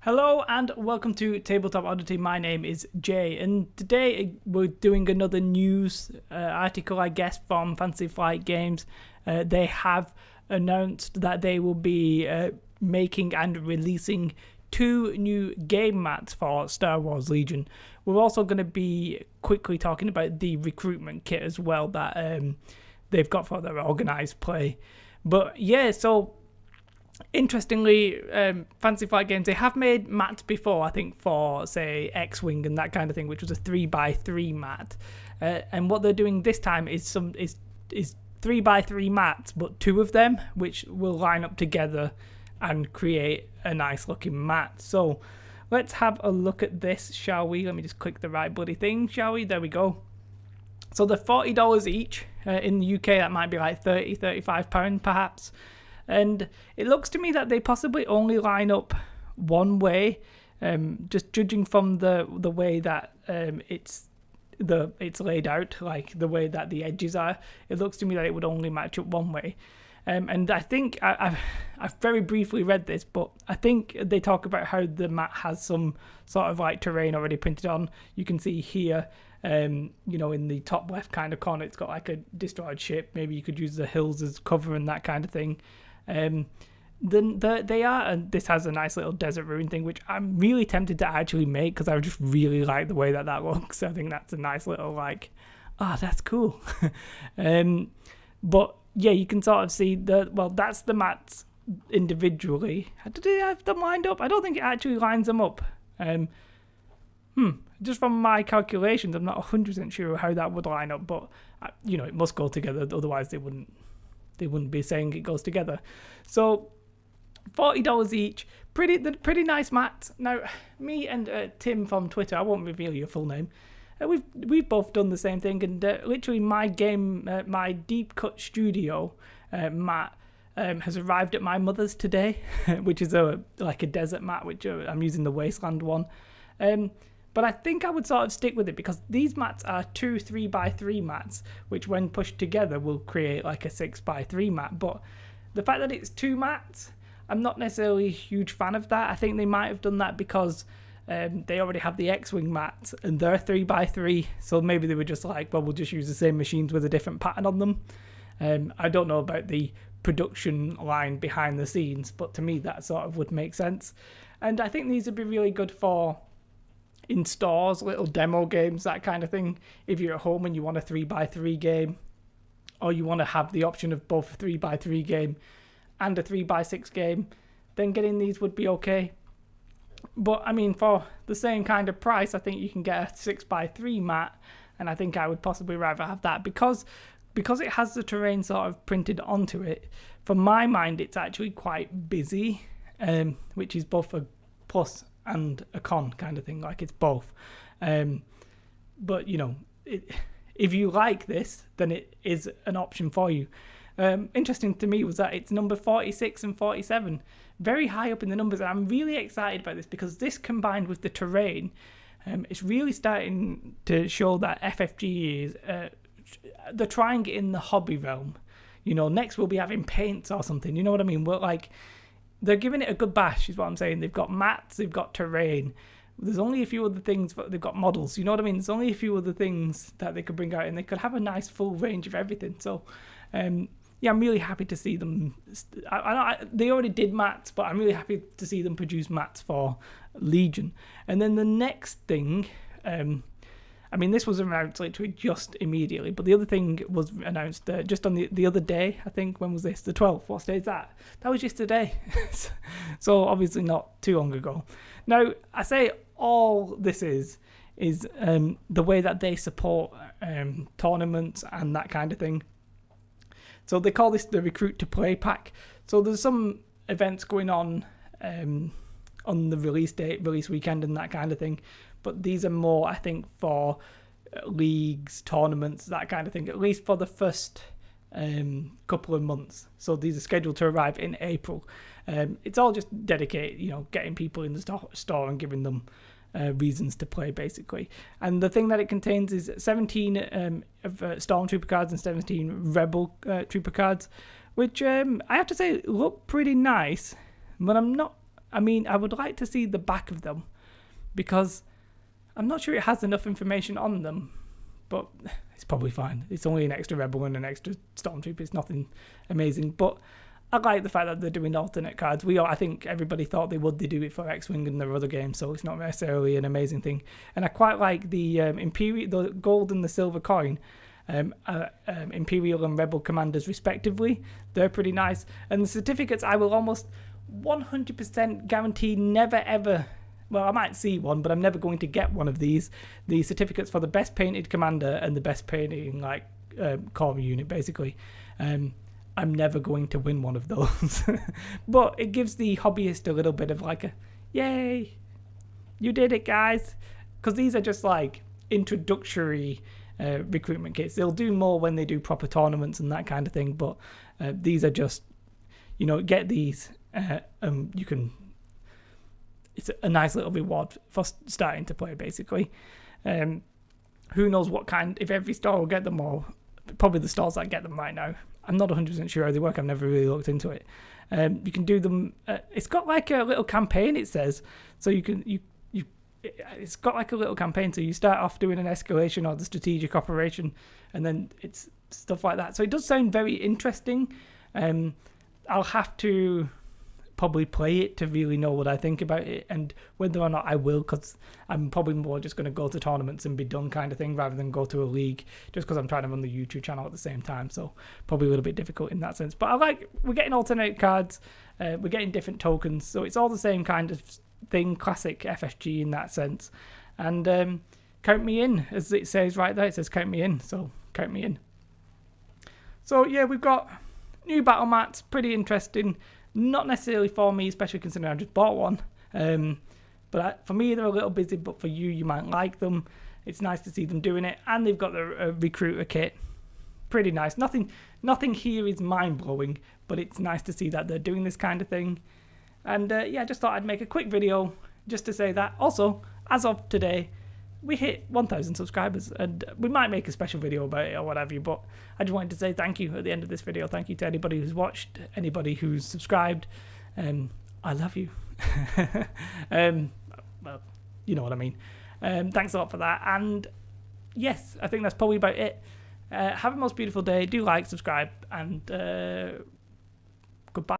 Hello and welcome to Tabletop Oddity. My name is Jay, and today we're doing another news article, I guess, from Fantasy Flight Games. They have announced that they will be making and releasing 2 new game mats for Star Wars Legion. We're also going to be quickly talking about the recruitment kit as well that they've got for their organized play. But yeah, so interestingly, Fantasy Flight Games, they have made mats before, I think, for, say, X-Wing and that kind of thing, which was a 3x3 mat. And what they're doing this time is 3x3 mats, but 2 of them, which will line up together and create a nice-looking mat. So let's have a look at this, shall we? Let me just click the right bloody thing, shall we? There we go. So they're $40 each. In the UK, that might be like £30-35 perhaps. And it looks to me that they possibly only line up one way, just judging from the way that it's laid out, like the way that the edges are. It looks to me that it would only match up one way. And I think I've very briefly read this, but I think they talk about how the mat has some sort of like terrain already printed on. You can see here, in the top left kind of corner, it's got like a destroyed ship. Maybe you could use the hills as cover and that kind of thing. And this has a nice little desert ruin thing, which I'm really tempted to actually make because I just really like the way that looks. I think that's a nice little that's cool. But yeah, you can sort of see that's the mats individually. Did they have them lined up? I don't think it actually lines them up. Just from my calculations, I'm not 100% sure how that would line up, but it must go together. Otherwise, they wouldn't be saying it goes together. So $40 each, pretty nice mats. Now, me and Tim from Twitter, I won't reveal your full name, we've both done the same thing, and literally my Deep Cut Studio mat has arrived at my mother's today, which is a desert mat, which I'm using the Wasteland one. But I think I would sort of stick with it because these mats are 2 3x3 mats, which when pushed together will create like a 6x3 mat. But the fact that it's 2 mats, I'm not necessarily a huge fan of that. I think they might have done that because they already have the X-Wing mats and they're 3x3. So maybe they were just like, well, we'll just use the same machines with a different pattern on them. I don't know about the production line behind the scenes, but to me that sort of would make sense. And I think these would be really good for in stores, little demo games, that kind of thing. If you're at home and you want a 3x3 game, or you want to have the option of both a 3x3 game and a 3x6 game, then getting these would be okay. But I mean, for the same kind of price, I think you can get a 6x3 mat, and I think I would possibly rather have that because it has the terrain sort of printed onto it. For my mind, it's actually quite busy, which is both a plus and a con kind of thing, like it's both. But if you like this, then it is an option for you. Interesting to me was that it's number 46 and 47, very high up in the numbers, and I'm really excited about this because this combined with the terrain, it's really starting to show that FFG is they're trying it in the hobby realm. Next we'll be having paints or something, you know what I mean? They're giving it a good bash, is what I'm saying. They've got mats, they've got terrain. There's only a few other things, but they've got models. You know what I mean? There's only a few other things that they could bring out, and they could have a nice full range of everything. So, I'm really happy to see them. They already did mats, but I'm really happy to see them produce mats for Legion. And then the next thing, this was announced literally just immediately, but the other thing was announced just on the other day, I think. When was this? The 12th. What day is that? That was yesterday. So obviously not too long ago. Now, I say all this is the way that they support tournaments and that kind of thing. So they call this the Recruit to Play pack. So there's some events going on the release weekend and that kind of thing. But these are more, I think, for leagues, tournaments, that kind of thing, at least for the first couple of months. So these are scheduled to arrive in April. It's all just dedicated, getting people in the store and giving them reasons to play, basically. And the thing that it contains is 17 of Stormtrooper cards and 17 Rebel Trooper cards, which I have to say look pretty nice, but I'm not I mean, I would like to see the back of them, because I'm not sure it has enough information on them, but it's probably fine. It's only an extra rebel and an extra stormtrooper. It's nothing amazing, but I like the fact that they're doing alternate cards. I think everybody thought they would. They do it for X-Wing and their other games, so it's not necessarily an amazing thing. And I quite like the the gold and the silver coin, Imperial and Rebel commanders respectively. They're pretty nice. And the certificates, I will almost 100% guarantee never ever. Well, I might see one, but I'm never going to get one of these. The certificates for the best painted commander and the best painting core unit, basically. I'm never going to win one of those. But it gives the hobbyist a little bit of like a, yay, you did it, guys. Because these are just like introductory recruitment kits. They'll do more when they do proper tournaments and that kind of thing. But these are just, get these. You can. It's a nice little reward for starting to play, basically. Who knows what kind, if every store will get them, or probably the stores that get them right now. I'm not 100% sure how they work. I've never really looked into it. You can do them. It's got like a little campaign, it says. So it's got like a little campaign. So you start off doing an escalation or the strategic operation, and then it's stuff like that. So it does sound very interesting. I'll have to probably play it to really know what I think about it, and whether or not I will, because I'm probably more just going to go to tournaments and be done kind of thing, rather than go to a league, just because I'm trying to run the YouTube channel at the same time. So probably a little bit difficult in that sense. But we're getting alternate cards, we're getting different tokens, so it's all the same kind of thing, classic FFG in that sense. And count me in, as it says right there. It says count me in, so count me in. So yeah, we've got new battle mats, pretty interesting. Not necessarily for me, especially considering I just bought one. But for me, they're a little busy, but for you might like them. It's nice to see them doing it. And they've got the recruiter kit. Pretty nice. Nothing here is mind-blowing, but it's nice to see that they're doing this kind of thing. And yeah, I just thought I'd make a quick video just to say that. Also, as of today, we hit 1,000 subscribers, and we might make a special video about it or whatever, but I just wanted to say thank you at the end of this video. Thank you to anybody who's watched, anybody who's subscribed. I love you. Well, you know what I mean. Thanks a lot for that. And yes, I think that's probably about it. Have a most beautiful day. Do like, subscribe, and goodbye.